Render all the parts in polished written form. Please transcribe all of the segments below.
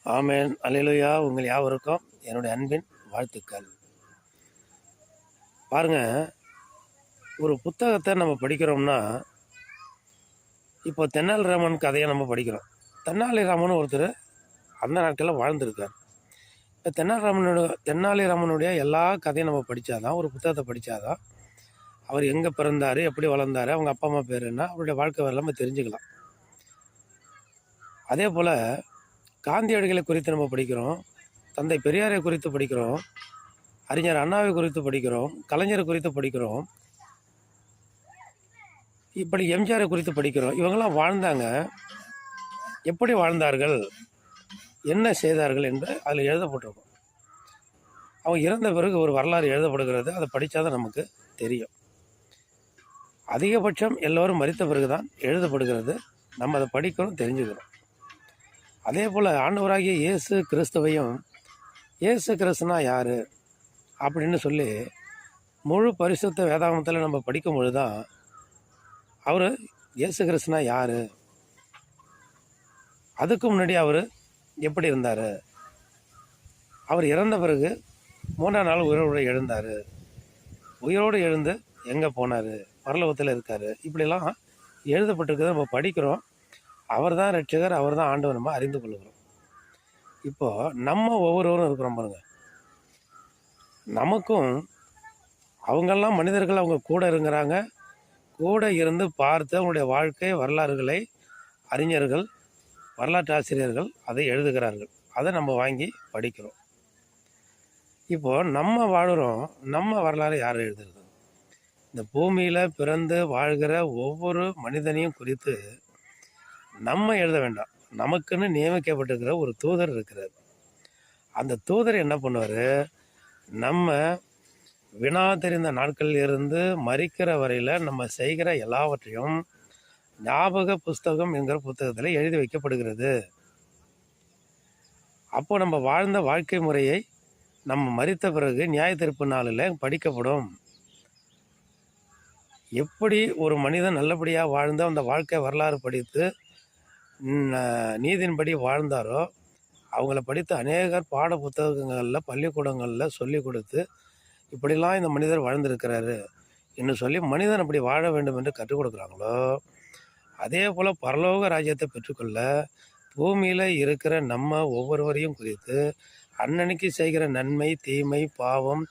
ஆமென். அல்லேலூயா. உங்கள் யாவருக்கும் என்னுடைய அன்பின் வாழ்த்துக்கள். பாருங்க, ஒரு புத்தகத்தை நம்ம படிக்கிறோம்னா, இப்போ தெனாலிராமன் கதையை நம்ம படிக்கிறோம். தெனாலிராமன் ஒருத்தர் அந்த நாட்களில் வாழ்ந்திருக்கார். இப்போ தெனாலிராமனுடைய எல்லா கதையும் நம்ம படித்தாதான், ஒரு புத்தகத்தை படித்தாதான் அவர் எங்கே பிறந்தார், எப்படி வளர்ந்தார், அவங்க அப்பா அம்மா பேர் என்ன, அவருடைய வாழ்க்கை வரலாறு நம்ம தெரிஞ்சுக்கலாம். அதே போல் காந்தியடிகளை குறித்து நம்ம படிக்கிறோம், தந்தை பெரியாரை குறித்து படிக்கிறோம், அறிஞர் அண்ணாவை குறித்து படிக்கிறோம், கலைஞரை குறித்து படிக்கிறோம், இப்படி எம்ஜிஆரை குறித்து படிக்கிறோம். இவங்கெல்லாம் வாழ்ந்தாங்க, எப்படி வாழ்ந்தார்கள், என்ன செய்தார்கள் என்று அதில் எழுதப்பட்டிருக்கும். அவங்க இறந்த பிறகு ஒரு வரலாறு எழுதப்படுகிறது. அதை படித்தா தான் நமக்கு தெரியும். அதிகபட்சம் எல்லோரும் மரித்த பிறகு தான் எழுதப்படுகிறது. நம்ம அதை படிக்கிறோம், தெரிஞ்சுக்கிறோம். அதே போல் ஆண்டவராகிய இயேசு கிறிஸ்துவையும், இயேசு கிறிஸ்துனா யார் அப்படின்னு சொல்லி முழு பரிசுத்த வேதாகமத்தில் நம்ம படிக்கும் பொழுது தான் அவர் இயேசு கிறிஸ்துனா யார், அதுக்கு முன்னாடி அவர் எப்படி இருந்தார், அவர் இறந்த பிறகு 3ஆம் நாள் உயிரோடு எழுந்தார், உயிரோடு எழுந்து எங்கே போனார், பரலோகத்தில் இருக்கார், இப்படிலாம் எழுதப்பட்டிருக்கிறத நம்ம படிக்கிறோம். அவர் தான் ரட்சகர், அவர் தான் ஆண்டவர், நம்ம அறிந்து கொள்கிறோம். இப்போது நம்ம ஒவ்வொருவரும் இருக்கிறோம் பாருங்க, நமக்கும் அவங்கெல்லாம் மனிதர்கள், அவங்க கூட இருக்கிறாங்க, கூட இருந்து பார்த்து அவங்களுடைய வாழ்க்கை வரலாறுகளை அறிஞர்கள், வரலாற்று ஆசிரியர்கள் அதை எழுதுகிறார்கள். அதை நம்ம வாங்கி படிக்கிறோம். இப்போது நம்ம வாழுகிறோம், நம்ம வரலாறு யார் எழுதுறது? இந்த பூமியில் பிறந்து வாழ்கிற ஒவ்வொரு மனிதனையும் குறித்து நம்ம எழுத வேண்டாம். நமக்குன்னு நியமிக்கப்பட்டிருக்கிற ஒரு தூதர் இருக்கிறார். அந்த தூதர் என்ன பண்ணுவார், நம்ம வினா தெரிந்த நாட்களில் இருந்து மரிக்கிற வரையில் நம்ம செய்கிற எல்லாவற்றையும் ஞாபக புஸ்தகம் என்கிற புத்தகத்தில் எழுதி வைக்கப்படுகிறது. அப்போ நம்ம வாழ்ந்த வாழ்க்கை முறையை நம்ம மரித்த பிறகு நியாய தீர்ப்பு நாளில் படிக்கப்படும். எப்படி ஒரு மனிதன் நல்லபடியாக வாழ்ந்து அந்த வாழ்க்கை வரலாறு படித்து நீதியின்படி வாழ்ந்தாரோ, அவங்கள படித்து அநேகர் பாட புத்தகங்களில் பள்ளிக்கூடங்களில் சொல்லி கொடுத்து இப்படிலாம் இந்த மனிதர் வாழ்ந்திருக்கிறாரு என்று சொல்லி மனிதன் அப்படி வாழ வேண்டும் என்று கற்றுக் கொடுக்குறாங்களோ, அதே போல் பரலோக ராஜ்யத்தை பெற்றுக்கொள்ள பூமியில் இருக்கிற நம்ம ஒவ்வொருவரையும் குறித்து அன்னன்னைக்கு செய்கிற நன்மை, தீமை, பாவம்,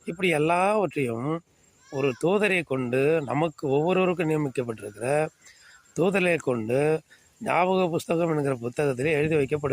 இப்படி எல்லாவற்றையும் ஒரு தூதரை கொண்டு, நமக்கு ஒவ்வொருவருக்கும் நியமிக்கப்பட்டிருக்கிற தூதரை கொண்டு ஞாபக புஸ்தகம் என்கிற புத்தகத்திலே எழுதி வைக்கப்படு